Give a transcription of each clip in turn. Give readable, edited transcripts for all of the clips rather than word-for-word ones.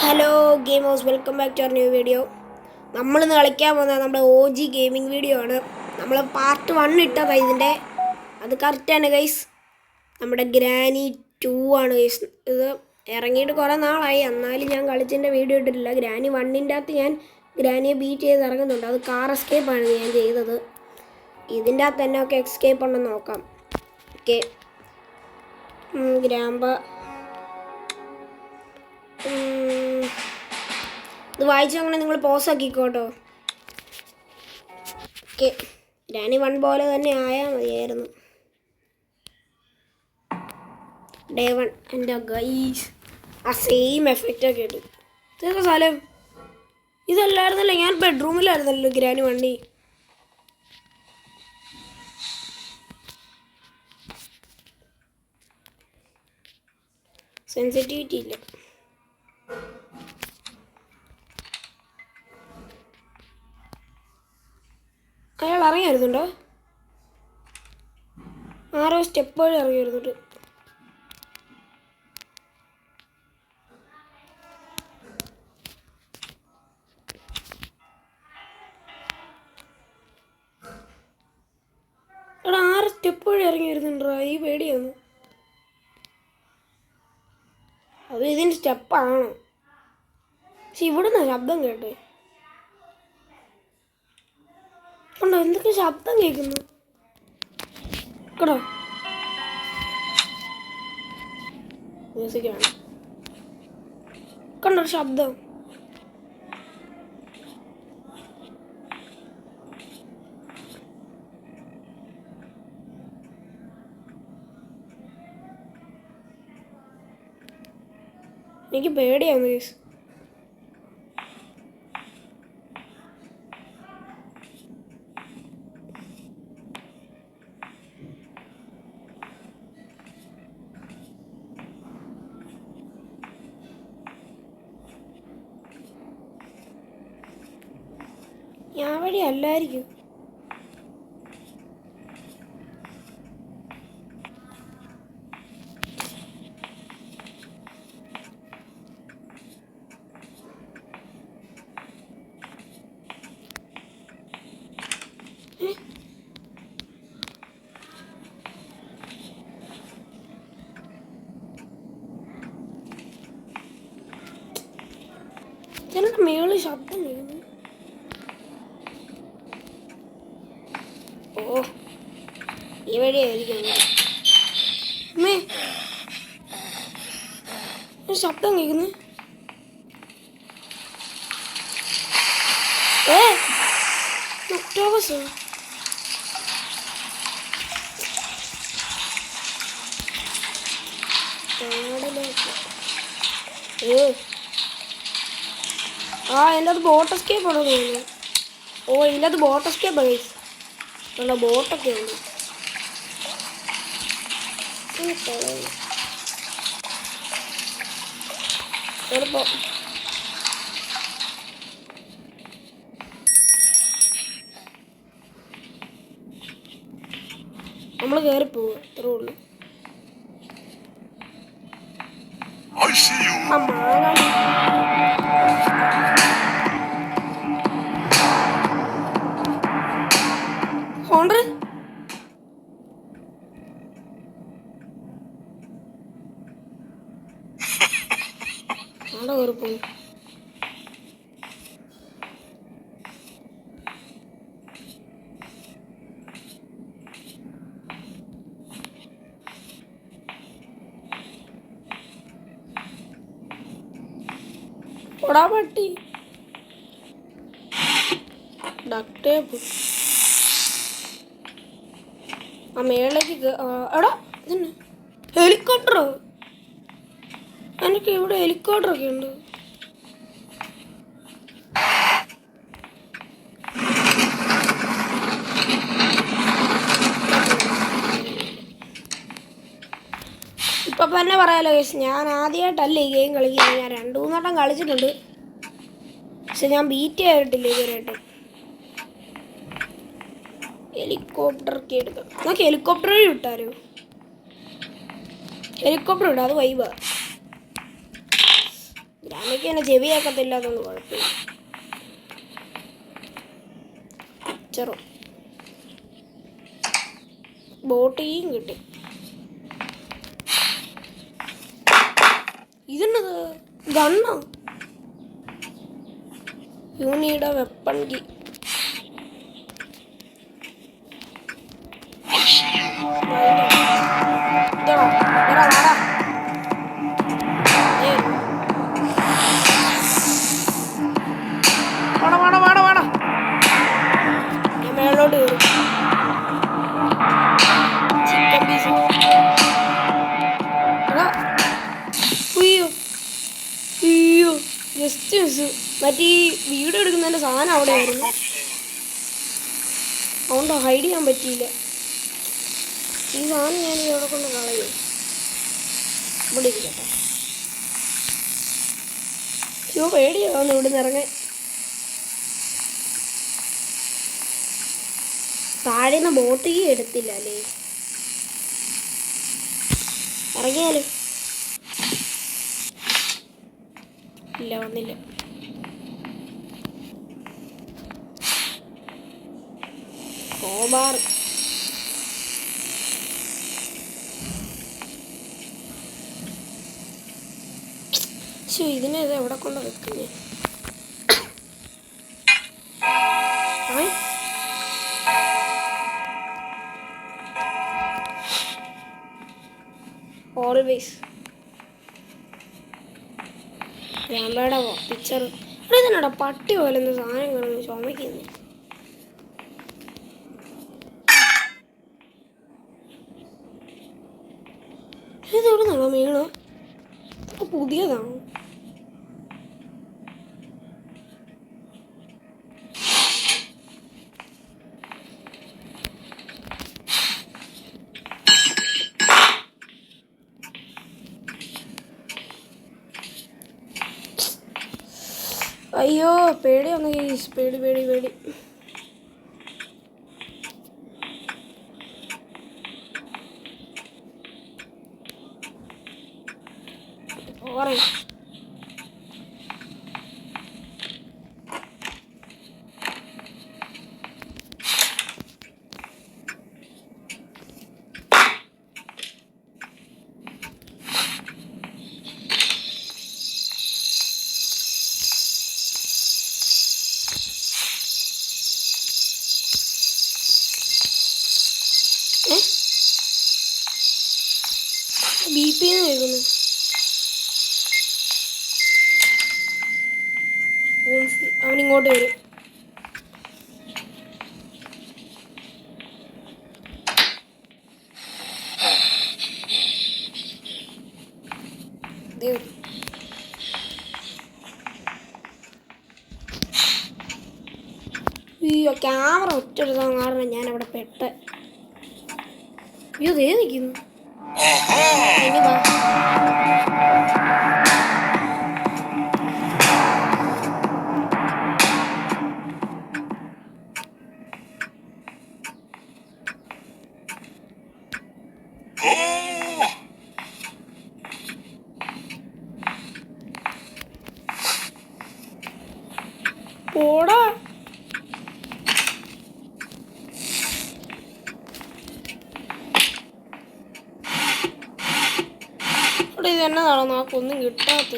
Hello gamers, welcome back to our new video. നമ്മളിന്ന് കളിക്കാൻ പോകുന്നത് നമ്മുടെ OG ഗെയിമിംഗ് വീഡിയോ ആണ്. നമ്മൾ പാർട്ട് 1 ഇട്ടതാണ് ഇതിൻ്റെ. അത് കറക്റ്റാണ് ഗൈസ്. നമ്മുടെ ഗ്രാനി 2 ആണ് ഗൈസ്. ഇത് ഇറങ്ങിയിട്ട് കുറേ നാളായി, എന്നാലും ഞാൻ കളിച്ചതിൻ്റെ വീഡിയോ ഇട്ടിട്ടില്ല. ഗ്രാനി 1ൻ്റെ അകത്ത് ഞാൻ ഗ്രാനിയെ ബീറ്റ് ചെയ്ത് ഇറങ്ങുന്നുണ്ട്. അത് കാർ എസ്കേപ്പാണ് ഞാൻ ചെയ്തത്. ഇതിൻ്റെ അകത്ത് തന്നെ ഒക്കെ എസ്കേപ്പ് ഉണ്ടെന്ന് നോക്കാം. ഓക്കെ, ഗ്രാമ്പ ഇത് വായിച്ചു അങ്ങനെ നിങ്ങൾ പോസ് ആക്കിക്കോട്ടോ. ഓക്കെ, ഗ്രാനി 1 പോലെ തന്നെ ആയാൽ മതിയായിരുന്നു. ഡേ 1 എൻ്റെ ഗൈസ് ആ സെയിം എഫക്റ്റൊക്കെ ഉണ്ട്. ഇതൊക്കെ സ്ഥലം ഇതല്ലായിരുന്നല്ലോ, ഞാൻ ബെഡ്റൂമിലായിരുന്നല്ലോ ഗ്രാനി വണ്ടി. സെൻസിറ്റിവിറ്റി ഇല്ല. അയാൾ ഇറങ്ങിയായിരുന്നുണ്ടോ? ആരോ സ്റ്റെപ്പ് വഴി ഇറങ്ങിയായിരുന്നുണ്ട്. എടാ, ആറ് സ്റ്റെപ്പ് വഴി ഇറങ്ങിയായിരുന്നുണ്ടോ? ഈ പേടിയാണ്. അത് ഇതിൻ്റെ സ്റ്റെപ്പാണ്. പക്ഷെ ഇവിടുന്ന് ശബ്ദം കേട്ടെ. കണ്ടോ, എന്തൊക്കെ ശബ്ദം കേൾക്കുന്നു കേട്ടോ. മ്യൂസിക്കാണ്. കണ്ടോ ശബ്ദം. എനിക്ക് പേടിയാണ് ഗൈസ്. ഞാൻ വഴി അല്ലായിരിക്കും. ചിലരുടെ മേളിൽ ശബ്ദം കേൾക്കുന്നു. ഓ, ഈ വഴിയായിരിക്കും. അമ്മേ, ശബ്ദം കേൾക്കുന്നു. ഒക്ടോബസ് എൻ്റെ അത് ബോട്ട് എസ്കേപ്പ് ആണോ തോന്നുന്നു. ഓ, ഇതിൻ്റെ അത് ബോട്ട് എസ്കേപ്പ് ഗൈസ്. നല്ല ബോട്ടൊക്കെ ഉണ്ട്. ചിലപ്പോ നമ്മൾ കയറിപ്പോവുക, അത്രേ ഉള്ളൂ. അവിടെ കയറിപ്പോയി. പൊടാ പട്ടി. ഡക്ടേപ്പ് ആ മേളിലേക്ക്. എടാ, ഇതന്നെ ഹെലികോപ്റ്ററോ? എനിക്ക് ഇവിടെ ഹെലികോപ്റ്ററൊക്കെ ഉണ്ട്. ഇപ്പം തന്നെ പറയാലോ ഗൈസ്, ഞാൻ ആദ്യമായിട്ടല്ല ഈ ഗെയിം കളിക്കുന്നത്. ഞാൻ 2-3 വട്ടം കളിച്ചിട്ടുണ്ട്, പക്ഷെ ഞാൻ ബീറ്റ് ചെയ്തിട്ടില്ല ഇതുവരെയായിട്ടും. ഹെലികോപ്റ്ററൊക്കെ എടുക്കാം. നമുക്ക് ഹെലികോപ്റ്റർ വഴി വിട്ടാലോ? ഹെലികോപ്റ്റർ ഇടാം, അത് വൈബാ. അമ്മയ്ക്ക് എന്നെ ചെവിയാക്കത്തില്ല, അതൊന്നും കുഴപ്പമില്ല. ചെറു ബോട്ടിയും കിട്ടി. ഇതെന്നത് ഗണ്ണോ? യൂണിയുടെ വെപ്പൺ കീ. ഞാൻ മേളോട്ട് കയറും. Chicken piece. അയ്യോ അയ്യോ, ജസ്റ്റ് മിസ്. മറ്റേ ഈ വീഡിയോ എടുക്കുന്നതിൻ്റെ സാധനം അവിടെ ആയിരുന്നു, അതുകൊണ്ട് ഹൈഡ് ചെയ്യാൻ പറ്റിയില്ല. ഈ സാധനം ഞാൻ ഇവിടെ കൊണ്ട് കളയും. ഇവിടെ ഇരിക്കട്ടെ. ഷോ പേടിയാവുന്നു ഇവിടെ നിന്ന് ഇറങ്ങാൻ. താഴെ നിന്ന് ബോട്ട് കീ എടുത്തില്ല അല്ലേ? ഇറങ്ങിയാലും ഇല്ല, വന്നില്ല. കോബാർ ഇതിനെ എവിടെ കൊണ്ട് വെക്കുന്നേ? ഓൾവേസ് രാമ്പയുടെ പിക്ചർ ഇതന്നെടാ, പട്ടി പോലെ എന്താ സാധനം കിടന്ന് ചുമയ്ക്കുന്നു. ഇതെവിടെ നിന്നാണോ വീണോ? പുതിയതാണോ? അയ്യോ പേടിയാവുന്നു ഗൈസ്, പേടി പേടി പേടി. ഓറേ BP കേൾക്കുന്നു. അവനിങ്ങോട്ട് വരും. അയ്യോ ക്യാമറ ഒറ്റെടുത്താൽ കാരണം ഞാൻ അവിടെ പെട്ട്. അയ്യോ ദേ നിൽക്കുന്നു. പോടാ ഇവിടെ. ഇത് എന്നതാണോ നാക്കൊന്നും കിട്ടാത്ത?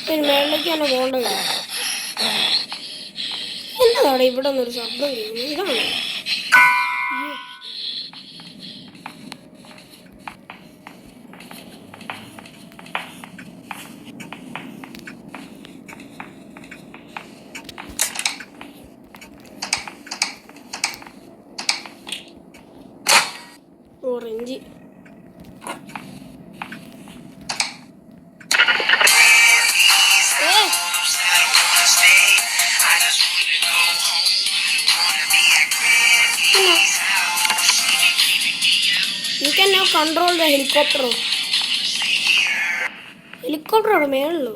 പിന്നെ മേളിലേക്ക് തന്നെ പോകേണ്ടത്. എന്നതാണ് ഇവിടെ നിന്നൊരു ശബ്ദം കേൾക്കുന്നത്? ഇതാണ് orange. You can now control the helicopter. Helicopter അവിടെ മേളുള്ളൂ.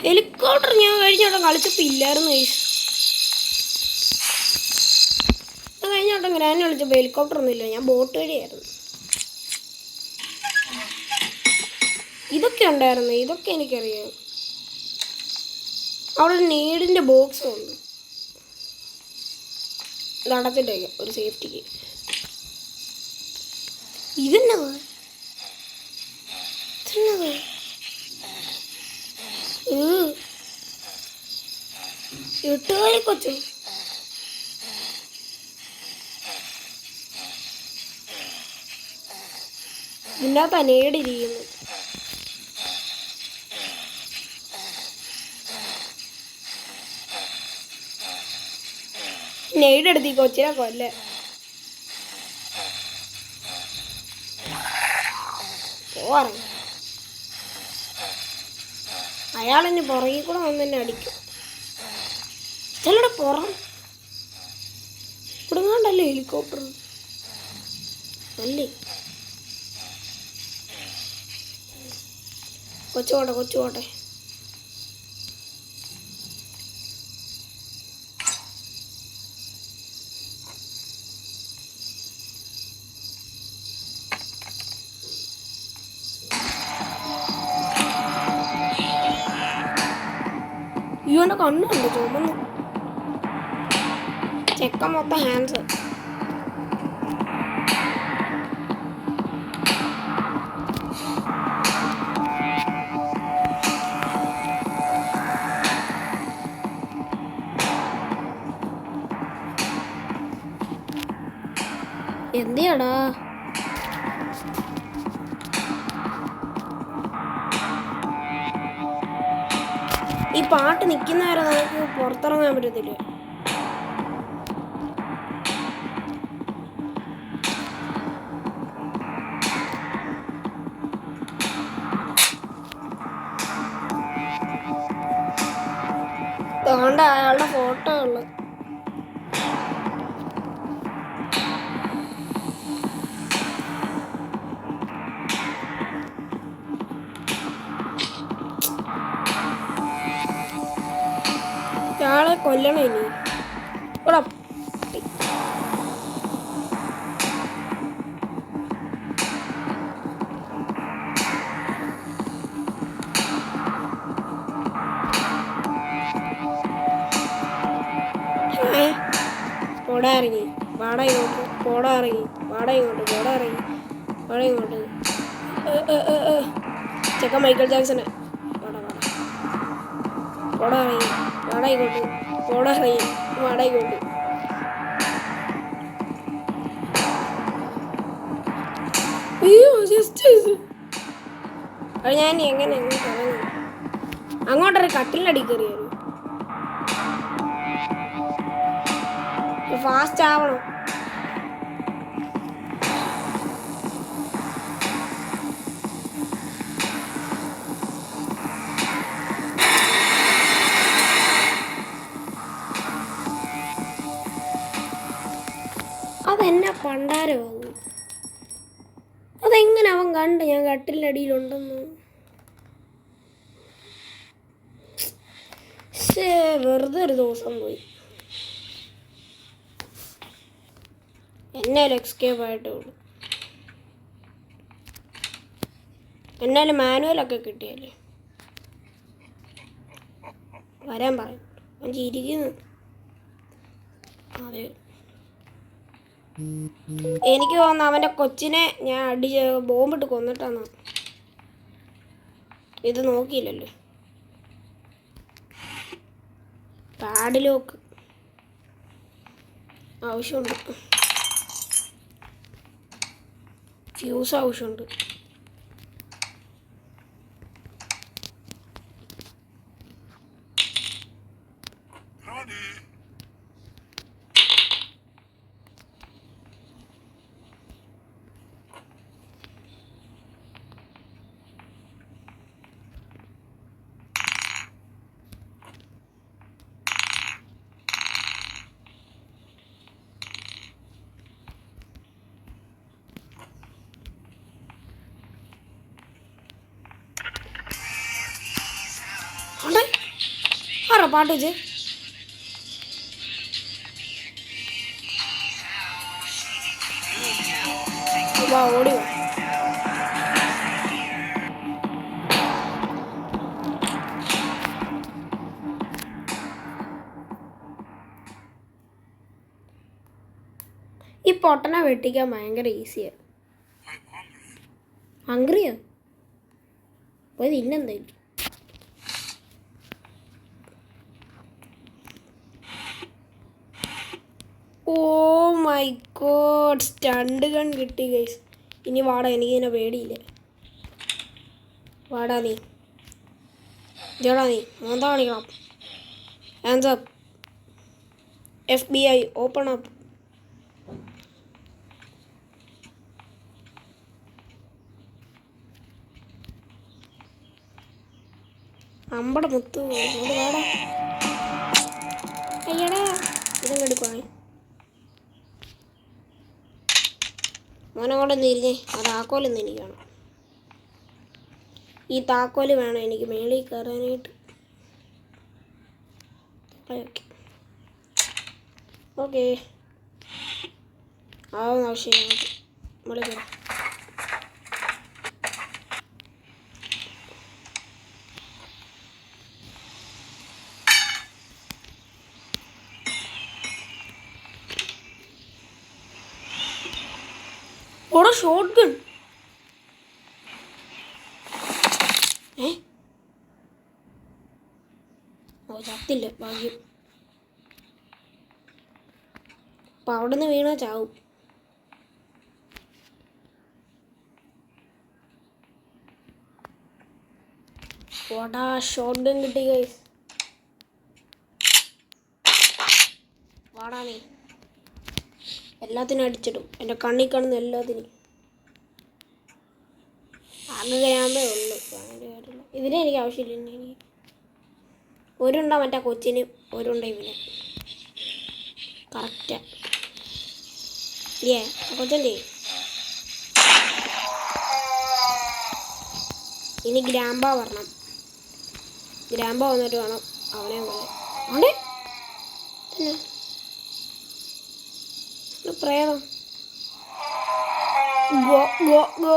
ഹെലികോപ്റ്റർ ഞാൻ കഴിഞ്ഞ വട്ടം കളിച്ചപ്പോൾ ഇല്ലായിരുന്നു. വട്ടം ഗ്രാൻഡ് കളിച്ചപ്പോൾ ഹെലികോപ്റ്റർ ഒന്നുമില്ല, ഞാൻ ബോട്ട് വഴിയായിരുന്നു. ഇതൊക്കെ ഉണ്ടായിരുന്നു, ഇതൊക്കെ എനിക്കറിയാം. അവിടെ ഒരു നീഡിൻ്റെ ബോക്സ് ഉണ്ട്, ഇത് അടച്ചിട്ട് വയ്ക്കാം ഒരു സേഫ്റ്റിക്ക്. ഇതെന്നത് എട്ടുകാരി കൊച്ചു. ഇതിൻ്റെ അകത്ത് നേടിയിരിക്കുന്നു. നെയ്ഡെടുത്ത് ഈ കൊച്ചിനെ കൊല്ലേ. പോവാറ അയാളിന് പുറകിൽ കൂടെ വന്ന് തന്നെ അടിക്കും. ചിലടെ പുറം ഇവിടുങ്ങാണ്ടല്ലേ ഹെലികോപ്റ്റർ അല്ലേ. കൊച്ചുപോട്ടെ കൊച്ചുപോട്ടെ. ഇവൻ്റെ കണ്ണുണ്ട് ചുമന്ന്. ചെക്ക മൊത്തം ഹാൻഡ്സ്. എന്തിയാടാ ഈ പാട്ട് നിൽക്കുന്നവരെ നമുക്ക് പുറത്തിറങ്ങാൻ പറ്റത്തില്ല. അതുകൊണ്ട് അയാളുടെ ഫോട്ടോ ഉള്ളത്. ഇയാളെ കൊല്ലണം ഇനി. ഇവിടെ പോടാ ഇറങ്ങി വാട ഇങ്ങോട്ട്, പോടാ ഇറങ്ങി വാട ഇങ്ങോട്ട്, പോടാ ഇറങ്ങി വാട ഇങ്ങോട്ട്. ചെക്ക മൈക്കിൾ ജാക്സനെ. വാടാ വാടാ പോടാ ഇറങ്ങി വാട ഇങ്ങോട്ട്, പോടാ ഇറങ്ങി വാട ഇങ്ങോട്ട്. അയ്യോ ജസ്റ്റ് അത് ഞാൻ എങ്ങനെ അങ്ങോട്ടൊരു കട്ടിലടി കയറിയായിരുന്നു. ഫാസ്റ്റ് ആവണം. അതെന്നാ പണ്ടാരമാകും. അതെങ്ങനെ അവൻ കണ്ട് ഞാൻ കട്ടിലിൻ്റെ അടിയിലുണ്ടെന്ന്? വെറുതെ ഒരു ദിവസം പോയി. എന്നാലും എക്സ്കേപ്പ് ആയിട്ട് വിടും. എന്നാലും മാനുവലൊക്കെ കിട്ടിയല്ലേ വരാൻ പറയും. ഞാൻ ചിരിക്കുന്നു. അതെ എനിക്ക് തോന്നുന്നു അവൻ്റെ കൊച്ചിനെ ഞാൻ അടിച്ച് ബോംബിട്ട് കൊന്നിട്ടാണ്. ഇത് നോക്കിയില്ലല്ലോ. പാഡ് ലോക്ക് ആവശ്യമുണ്ട്, ഫ്യൂസ് ആവശ്യമുണ്ട്. പാട്ട് വെച്ച് വാ ഓടി വാ. ഈ പൊട്ടനെ വെട്ടിക്കാൻ ഭയങ്കര ഈസിയാണ്. ഹംഗ്രിയോ പോയി തിന്നെന്തായിരിക്കും. Oh my god, stunt gun കിട്ടി ഗൈസ്. ഇനി വാടാ, എനിക്കിതിനെ പേടിയില്ല. വാടാ നീ, ജോടാ നീ, മോന്ത കാണിക്കണം. Hands up, FBI open up. അമ്പട മുത്തു വാടാ. അയ്യടാ, ഇതും എടുക്കുവാണേ. മോനങ്ങോട്ട് തിരിഞ്ഞേ. ആ താക്കോലൊന്നും എനിക്ക് വേണം. ഈ താക്കോല് വേണം എനിക്ക് മേളിൽ കയറാനായിട്ട്. ഓക്കെ ഓക്കെ, അതൊന്നും ആവശ്യമില്ല. മുകളിൽ കയറാം. ഓടാ ഷോട്ട് ഗൺ. ഓ ചത്തില്ല, ഭാഗ്യം. അപ്പം അവിടെ നിന്ന് വീണാൽ ചാവും. ഓടാ ഷോട്ട് ഗൺ കിട്ടി ഗൈസ്. വാടാ നീ, എല്ലാത്തിനും അടിച്ചിടും. എൻ്റെ കണ്ണി കാണുന്ന എല്ലാത്തിനും. ആകെ കഴിയാമ്പേ ഉള്ളൂ, ഭയങ്കര കാര്യമില്ല. ഇതിനെ എനിക്ക് ആവശ്യമില്ല. എനിക്ക് ഒരുണ്ട മറ്റേ കൊച്ചിന്, ഒരുണ്ട ഇവന്. കറക്റ്റാ. കൊച്ചൻ്റെ ഇനി ഗ്രാമ്പ വരണം. ഗ്രാമ്പ വന്നിട്ട് വേണം അവനെ കൊല്ലാൻ. പ്രേതം. Go go go.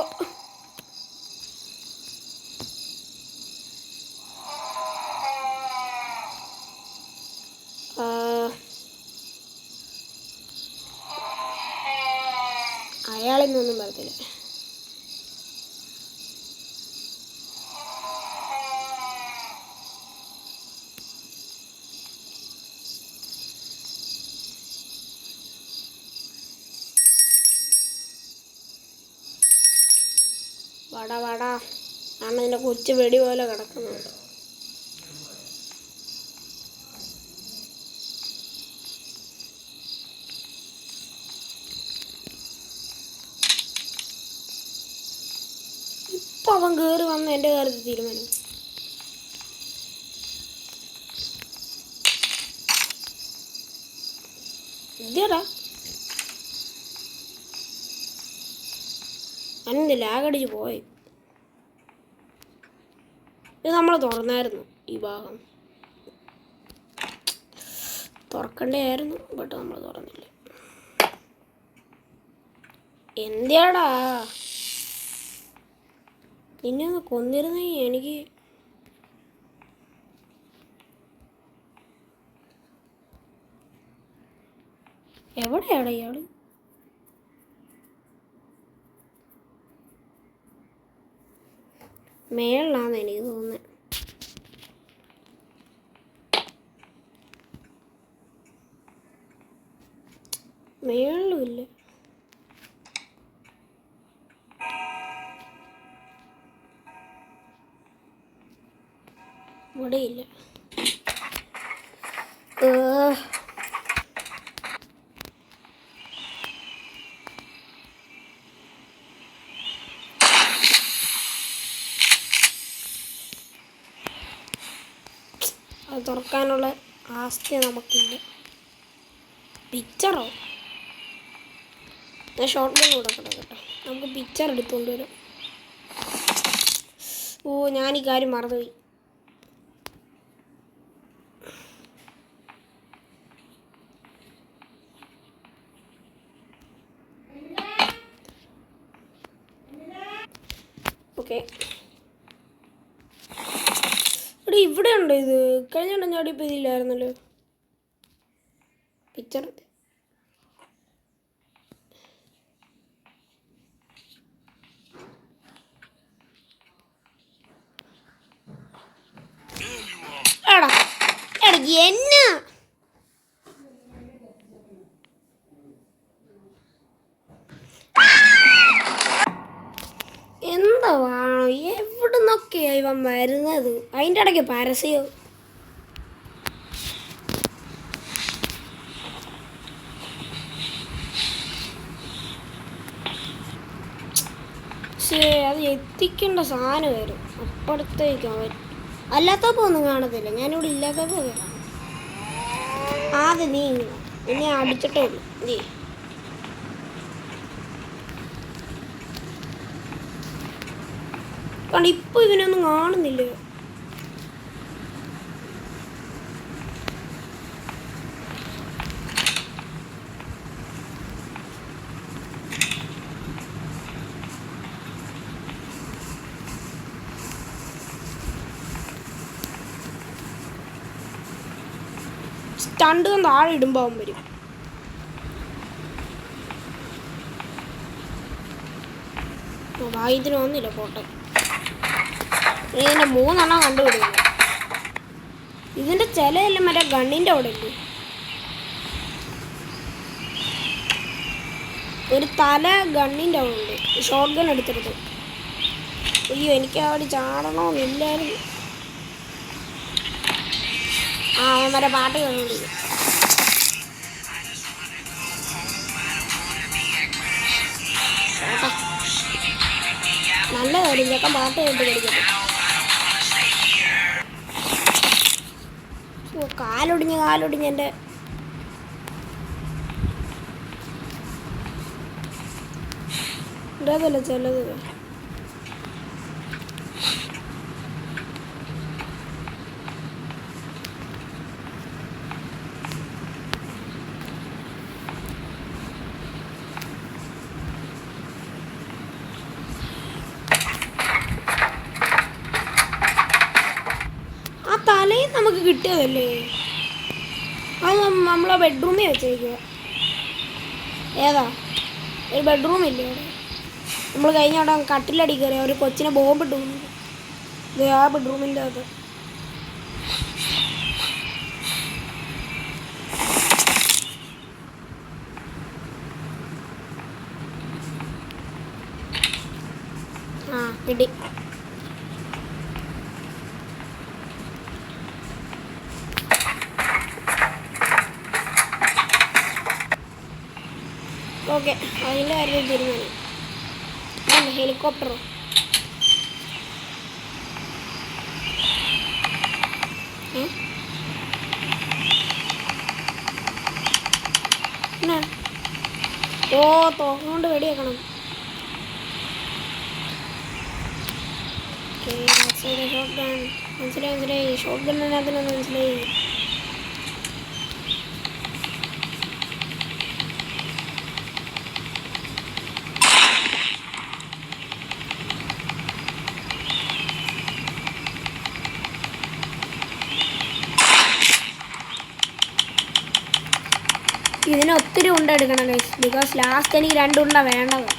അയാളിന്നൊന്നും പറയത്തില്ല. വാടാ വാടാ, ആണ് ഇതിൻ്റെ കൊച്ചു വെടി പോലെ കിടക്കുന്നുണ്ട്. ഇപ്പം അവൻ കയറി വന്ന് എൻ്റെ കാര്യത്തിൽ തീരുമാനം. ഇതേടാ അന്ന് ലാഗടിച്ച് പോയി. ഇത് നമ്മൾ തുറന്നായിരുന്നു. ഈ ഭാഗം തുറക്കണ്ടായിരുന്നു, ബട്ട് നമ്മൾ തുറന്നില്ല. എന്തിയാടാ, നിന്നെ ഒന്ന് കൊന്നിരുന്നേ എനിക്ക്. എവിടെയാടാ ഇയാള്? മേളിലാന്ന് എനിക്ക് തോന്നുന്നത്. മേളിലുമില്ല. ഇവിടെയില്ല. അത് തുറക്കാനുള്ള ആസ്തി നമുക്കില്ല. പിക്ചറോ? ഞാൻ ഷോർട്ട് ഗൺ കൊടുക്കണം കേട്ടോ. നമുക്ക് പിക്ചർ എടുത്തുകൊണ്ട് വരും. ഓ, ഞാൻ ഈ കാര്യം മറന്നുപോയി. ഓക്കെ, ഇവിടെ ഇവിടെ ഉണ്ട്. ഇത് കഴിഞ്ഞ ചാടി ഇപ്പോൾ ഇതില്ലായിരുന്നല്ലോ പിക്ചർ. എടാ എടാ എന്നാ എന്താ വേണോ? എവിടെ നിന്നൊക്കെയാ ഇവൻ വരുന്നത്? അതിൻ്റെ ഇടയ്ക്ക് പരസ്യോ. പക്ഷേ അത് എത്തിക്കേണ്ട സാധനം വരും അപ്പുറത്തേക്ക്. അവൻ അല്ലാത്തപ്പോൾ ഒന്നും കാണത്തില്ല. ഞാനിവിടെ ഇല്ലാത്തപ്പോൾ കാണും. ആദ്യം നീ എന്നെ അടിച്ചിട്ടേ ഉള്ളൂ. നീ കാരണം ഇപ്പോൾ ഇവനൊന്നും കാണുന്നില്ല. സ്റ്റണ്ട് താഴെ ഇടുമ്പോൾ അവൻ വരും. ഇതിന് ഒന്നില്ല പോട്ടെ. ഇതിൻ്റെ 3 എണ്ണം കണ്ടുപിടിക്കുന്നു. ഇതിൻ്റെ ചിലയെല്ലാം മറ്റേ ഗണ്ണിൻ്റെ അവിടെ ഉണ്ട്. ഒരു തല ഗണ്ണിൻ്റെ അവിടെ ഉണ്ട്. ഷോട്ട് ഗൺ എടുത്തെടുത്ത്. അയ്യോ, എനിക്ക് അവിടെ ചാടണമെന്നില്ലായിരുന്നു. അവൻ മറ്റേ പാട്ട് കേൾക്കുന്നുണ്ട്. നല്ല കാര്യം, ചെക്കൻ പാട്ട് കേട്ട് പഠിക്കട്ടെ. കാലൊടിഞ്ഞ് എൻ്റെ ഇതല്ല ചിലത്. ആ തലയും നമുക്ക് കിട്ടിയതല്ലേ? അത് നമ്മളെ ബെഡ്റൂമിൽ വെച്ചേക്കുക. ഏതാ ഒരു ബെഡ്റൂമില്ലേ അവിടെ? നമ്മൾ കഴിഞ്ഞ അവിടെ കട്ടിലടി കയറി ഒരു കൊച്ചിനെ ബോംബിട്ട് പോകുന്നത്. ഇത് ആ ബെഡ്റൂമിൻ്റെ അത്. ആ കിട്ടി. ഓക്കെ, അതിൻ്റെ കാര്യം തീരുമാനം. ഹെലികോപ്റ്ററോ? ഓ, തോന്നുകൊണ്ട് വെടിയേക്കണം. ഷോട്ട് ഗൺ മനസ്സിലായി. ഷോട്ട് ഗണ്ണിനകത്തിനൊന്ന് മനസ്സിലായി. ഇതിന് ഒത്തിരി ഉണ്ട എടുക്കണം ഗൈസ്, ബിക്കോസ് ലാസ്റ്റ് എനിക്ക് 2 ഉണ്ട വേണ്ടത്.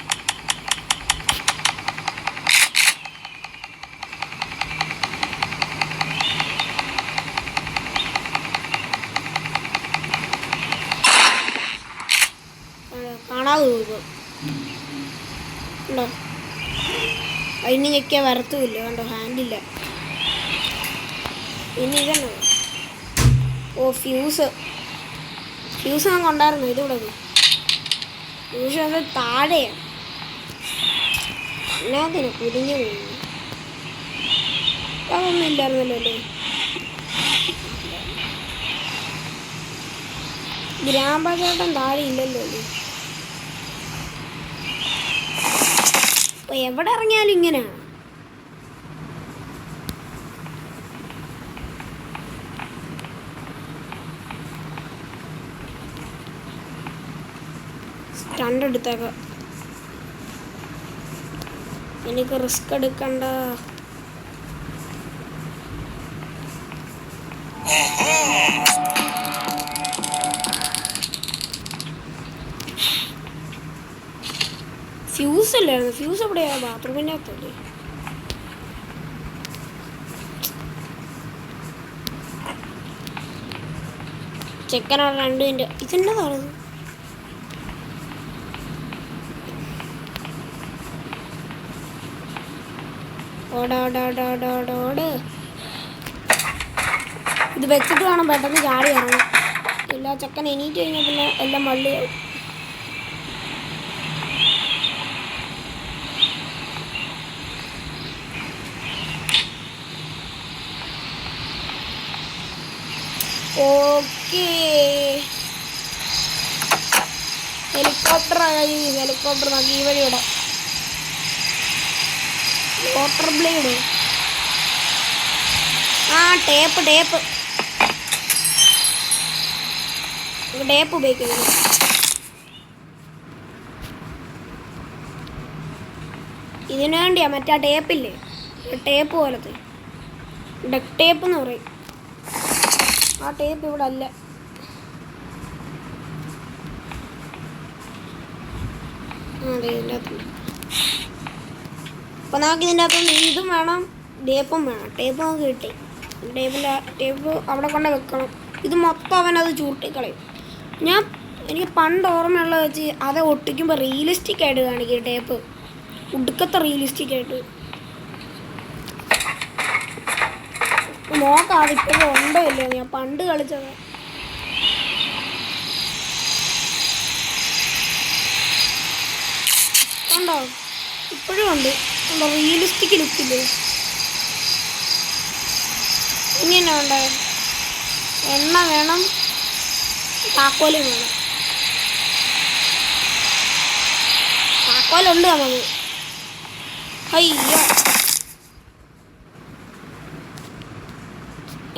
കാണാതെ പോകും ഉണ്ടോ? അതിന് ഞെക്കിയാൽ വരത്തുമില്ല. കണ്ടോ, ഹാൻഡില്ല. ഇനി ഇതന്നെ. ഓ, ഫ്യൂസ് ഞാൻ കൊണ്ടായിരുന്നു. ഇതിവിടെ ഫ്യൂസ് അത് താഴെയാണ്. എന്നാത്തിന് കുരിഞ്ഞു പോയി. അതൊന്നും ഇല്ലായിരുന്നല്ലോ അല്ലേ? ഗ്രാമപഞ്ചായത്തും താഴെ ഇല്ലല്ലോ അല്ലേ? അപ്പോൾ എവിടെ ഇറങ്ങിയാലും ഇങ്ങനെയാണ്. സ്റ്റണ്ട് എടുത്തേക്കാം. എനിക്ക് റിസ്ക് എടുക്കണ്ട. ഫ്യൂസ് അല്ലായിരുന്നു. ഫ്യൂസ് എവിടെയാ? ബാത്റൂമിൻ്റെ അകത്തല്ലേ? ചെക്കനാണ് 2 മിനിറ്റ്. ഇതെന്നതാണ്? ഓടോട്. ഇത് വെച്ചിട്ട് വേണം പെട്ടെന്ന് ചാടി ഇറങ്ങാൻ. ഇല്ല, ചെക്കൻ എണീറ്റ് കഴിഞ്ഞാൽ പിന്നെ എല്ലാം വള്ളിയാവും. ഓക്കേ, ഹെലികോപ്റ്റർ നോക്കി ഈ വഴി വിടാം. Water blade. ടേപ്പ് ഉപയോഗിക്കുന്നു. ഇതിനു വേണ്ടിയാ മറ്റേ ടേപ്പില്ലേ, ടേപ്പ് പോലത്തെ ഡക്ക് ടേപ്പ് എന്ന് പറയും. ആ ടേപ്പ് ഇവിടെ അല്ല. അതെ, ഇതിൻ്റെ അകത്തുണ്ട്. അപ്പോൾ നമുക്ക് ഇതിൻ്റെ അകത്തുനിന്ന് ഇതും വേണം, ടേപ്പും വേണം. ടേപ്പ് നമുക്ക് കിട്ടി. ടേപ്പ് അവിടെ കൊണ്ട് വെക്കണം. ഇത് മൊത്തം അവനത് ചൂട്ടിക്കളയും. എനിക്ക് പണ്ട് ഓർമ്മയുള്ളത് വെച്ച് അത് ഒട്ടിക്കുമ്പോൾ റിയലിസ്റ്റിക് ആയിട്ട് കാണിക്കും. ടേപ്പ് ഉടുക്കത്തെ റിയലിസ്റ്റിക് ആയിട്ട് നോക്കാം. അതിപ്പോഴും ഉണ്ടോ ഇല്ലയോ? ഞാൻ പണ്ട് കളിച്ചത്. ഉണ്ടോ? ഇപ്പോഴും ഉണ്ട്. റിയലിസ്റ്റിക് ലുക്കില്ലേ? ഇനി എന്നാ വേണ്ടേ? എണ്ണ വേണം, താക്കോലും വേണം. താക്കോലുണ്ട് നമുക്ക്. അയ്യോ,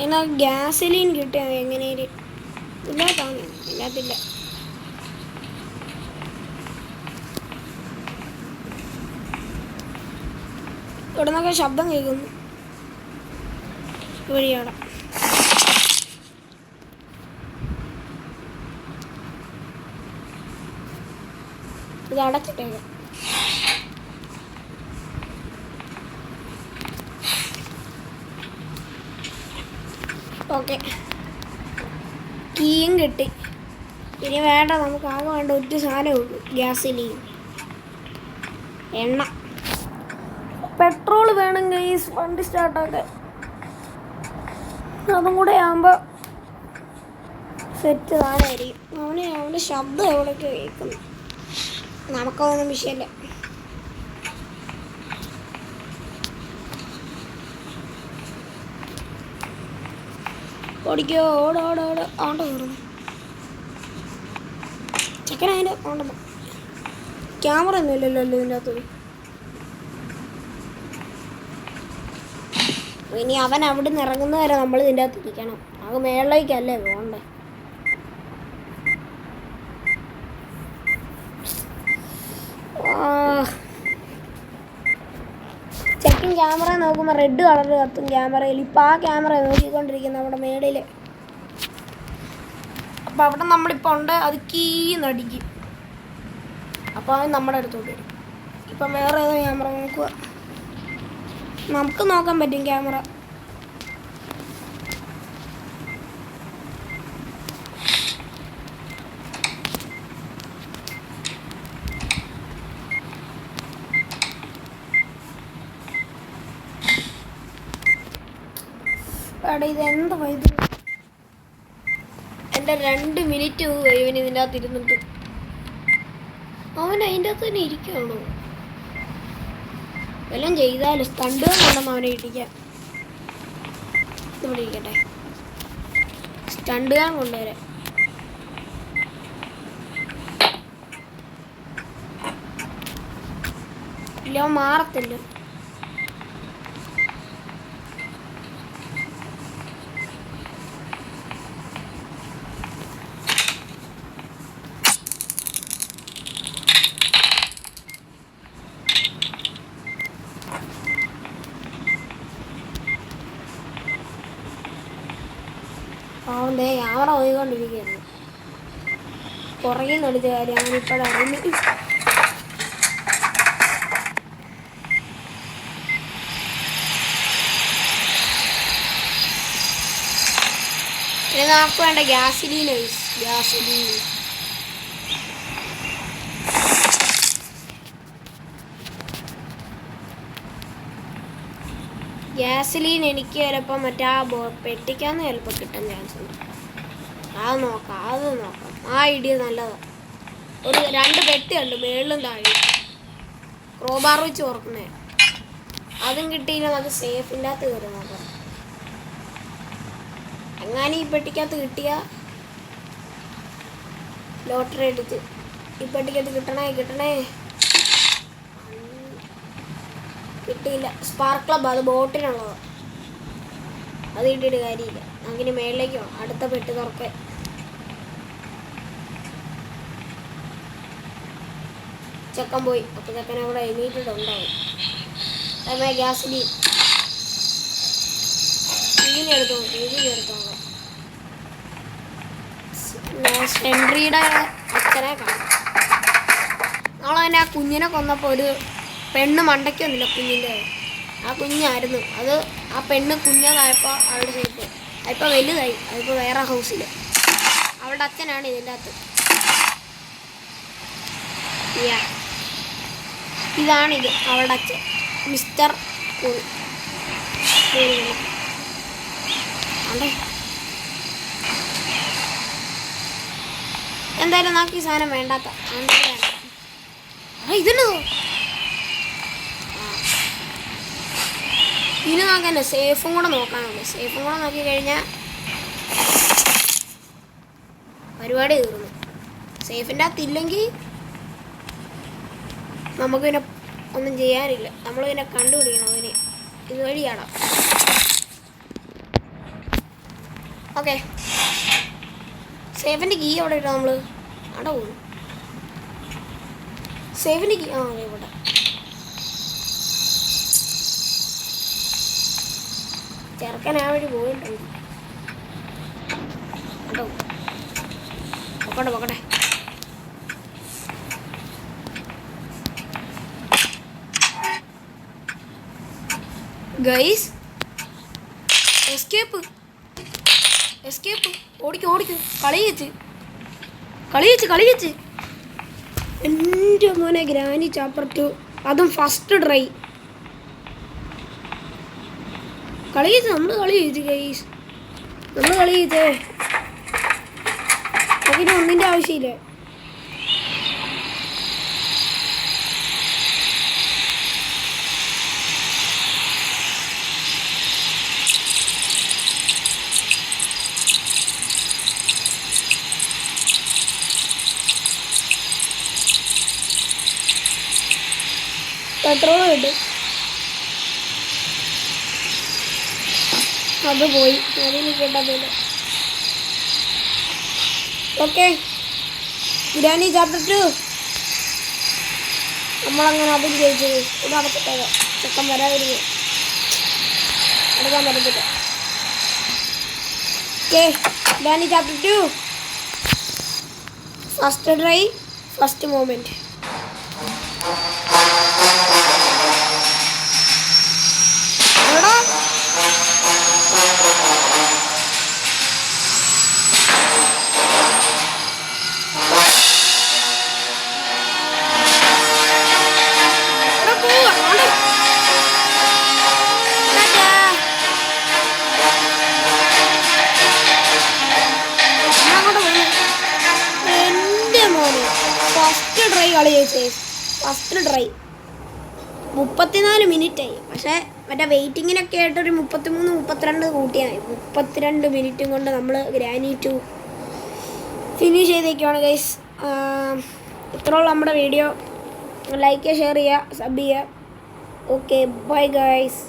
എന്നാ ഗ്യാസലിൻ കിട്ടിയത് എങ്ങനെയും ഇല്ലാത്തില്ല. ഇവിടെ നിന്നൊക്കെ ശബ്ദം കേൾക്കുന്നു. വഴിയാണ്. ഇത് അടച്ചിട്ടേക്കാം. ഓക്കെ, കീയും കിട്ടി. ഇനി വേണ്ട, നമുക്ക് ആകെ വേണ്ട ഒറ്റ സാധനമേ ഉള്ളൂ, ഗ്യാസിലീൻ. എണ്ണ, പെട്രോൾ വേണം ഗൈസ് വണ്ടി സ്റ്റാർട്ടാക്കാൻ. അതും കൂടെ ആകുമ്പോൾ സെറ്റ് സാധനമായിരിക്കും. അവൻ്റെ ശബ്ദം എവിടെയൊക്കെ കേൾക്കുന്നു. നമുക്കൊന്നും വിഷയമല്ല. ഓടിക്കോ, ഓടോട് ആണ്ട കയറുന്നു ചെക്കൻ. അതിൻ്റെ ഓണ്ടെന്ന് ക്യാമറ ഒന്നും ഇല്ലല്ലോ ഇതിൻ്റെ അകത്ത്. ഇനി അവൻ അവിടെ നിന്ന് ഇറങ്ങുന്ന വരെ നമ്മൾ ഇതിൻ്റെ അകത്ത് ഇരിക്കണം. അത് മേളിലേക്കല്ലേ പോകണ്ടേ? ചെക്കിങ് ക്യാമറ നോക്കുമ്പോൾ റെഡ് കളർ കത്തും ക്യാമറയിൽ. ഇപ്പം ആ ക്യാമറ നോക്കിക്കൊണ്ടിരിക്കുന്നത് നമ്മുടെ മേടയിൽ. അപ്പം അവിടെ നമ്മളിപ്പോൾ ഉണ്ട്, അത് കീന്നടിക്കും. അപ്പോൾ അവൻ നമ്മുടെ അടുത്തോട്ട് വരും. ഇപ്പം വേറെ ഏതോ ക്യാമറ നോക്കുക. നമുക്ക് നോക്കാൻ പറ്റും ക്യാമറ. ഇതെന്താ വൈദ്യുതി? എൻ്റെ 2 മിനിറ്റ് ഇവൻ ഇതിൻ്റെ അകത്ത് ഇരുന്നിട്ട്. അവൻ അതിൻ്റെ അകത്ത് തന്നെ ഇരിക്കുകയാണോ? എല്ലാം ചെയ്താലും സ്റ്റണ്ടുകൾ കൊണ്ടുവന്ന് അവനെ ഇടിക്കാം. ഇവിടെ ഇരിക്കട്ടെ, സ്റ്റണ്ടുകൾ കൊണ്ടുവരാം. ഇല്ല, അവൻ മാറത്തില്ല. അവൻ ക്യാമറ പോയിക്കൊണ്ടിരിക്കുകയായിരുന്നു. പുറകിൽ നിന്ന് അടിച്ച കാര്യം അവനിപ്പോഴറിഞ്ഞു. ഇനി നമുക്ക് വേണ്ട ഗ്യാസിലീൻ. ഗ്യാസിലീൻ എനിക്ക് ചിലപ്പോൾ മറ്റേ പെട്ടിക്കാന്ന് ചിലപ്പോൾ കിട്ടാൻ ചാൻസ് ഉണ്ട്. അത് നോക്കാം. ആ ഐഡിയ നല്ലതാണ്. ഒരു 2 പെട്ടിയുണ്ട് മേളിലും താഴെ, ക്രോബാർ വെച്ച് ഓർക്കുന്നേ. അതും കിട്ടിയില്ല. നമുക്ക് സേഫിൻ്റെ അകത്ത് കയറി നോക്കാം. അങ്ങനെ ഈ പെട്ടിക്കകത്ത് കിട്ടിയ ലോട്ടറി അടിച്ച് ഈ പെട്ടിക്കകത്ത് കിട്ടണേ. കിട്ടിയില്ല. സ്പാർക്ക് ക്ലബ്, അത് ബോട്ടിനുള്ളത്. അത് കിട്ടിയിട്ട് കാര്യമില്ല. നമുക്കിനി മേളിലേക്ക് പോകാം. അടുത്ത പെട്ടി തുറക്കാൻ. ചെക്കൻ പോയി. അപ്പോൾ ചെക്കൻ അവിടെ എണീറ്റിട്ടുണ്ടാവും. അതേ ഗ്യാസിലീൻ എടുത്തോ. ഹെൻറിയുടെ അച്ഛനെ കാണാം. നമ്മളതിനെ ആ കുഞ്ഞിനെ കൊന്നപ്പോൾ ഒരു പെണ്ണ് മണ്ടയ്ക്ക് വന്നില്ല കുഞ്ഞിൻ്റെ. ആ കുഞ്ഞായിരുന്നു അത്. ആ പെണ്ണ് കുഞ്ഞതായപ്പോൾ അവളുടെ ഷേപ്പ് അതിപ്പോൾ വലുതായി. അതിപ്പോൾ വേറെ ഹൗസിൽ. അവളുടെ അച്ഛനാണ് ഇതിൻ്റെ അകത്ത്. ഇതാണിത് അവളുടെ അച്ഛൻ, മിസ്റ്റർ കൂൾ. അതെ, എന്തായാലും നമുക്ക് ഈ സാധനം വേണ്ടാത്ത ഇതിന് ഇനി നമുക്ക് തന്നെ സേഫും കൂടെ നോക്കാനുണ്ട്. സേഫും കൂടെ നോക്കിക്കഴിഞ്ഞാൽ പരിപാടി തീർന്നു. സേഫിൻ്റെ അകത്തില്ലെങ്കിൽ നമുക്കിതിനെ ഒന്നും ചെയ്യാനില്ല. നമ്മളിതിനെ കണ്ടുപിടിക്കണം. അതിന് ഇതുവഴിയാണ്. ഓക്കെ, സേഫിൻ്റെ കീ എവിടെ ഇട്ടാ നമ്മൾ? അവിടെ പോകുന്നു. സേഫിൻ്റെ കീ ഇവിടെ. ചെറുക്കൻ ആ വഴി പോയിട്ടുണ്ട്. കേട്ടോ, പൊക്കട്ടെ. Guys, escape. ഓടിക്കോ. കളിയിച്ച്. എൻ്റെ മോനെ ഗ്രാനി ചാപ്റ്റർ 2, അതും ഫസ്റ്റ് ട്രൈ. നമ്മൾ കളി ചെയ്തു ഗൈസ്. അതിന് ഒന്നിൻ്റെ ആവശ്യമില്ല. പെട്രോൾ കിട്ടും. അത് പോയി. അതിന് കേട്ടതില്ല. ഓക്കെ, ഗ്രാനി ചാപ്റ്റർ 2 നമ്മളങ്ങനെ അതും ജയിച്ചത്. ഇത് അടച്ചിട്ടേ ചെക്കൻ വരാതിരുന്നു. എടുക്കാൻ പറ്റത്തില്ല. Okay, granny chapter 2 first try, first moment. First try 34 മിനിറ്റായി. പക്ഷേ മറ്റേ വെയിറ്റിങ്ങിനൊക്കെ ആയിട്ടൊരു 33-32 കൂട്ടിയാൽ 32 മിനിറ്റും കൊണ്ട് നമ്മൾ ഗ്രാനി 2 ഫിനിഷ് ചെയ്തേക്കുവാണ് ഗൈസ്. ഇത്രയുള്ള നമ്മുടെ വീഡിയോ. ലൈക്ക് ചെയ്യുക, ഷെയർ ചെയ്യുക, സബ് ചെയ്യുക. Okay, bye guys.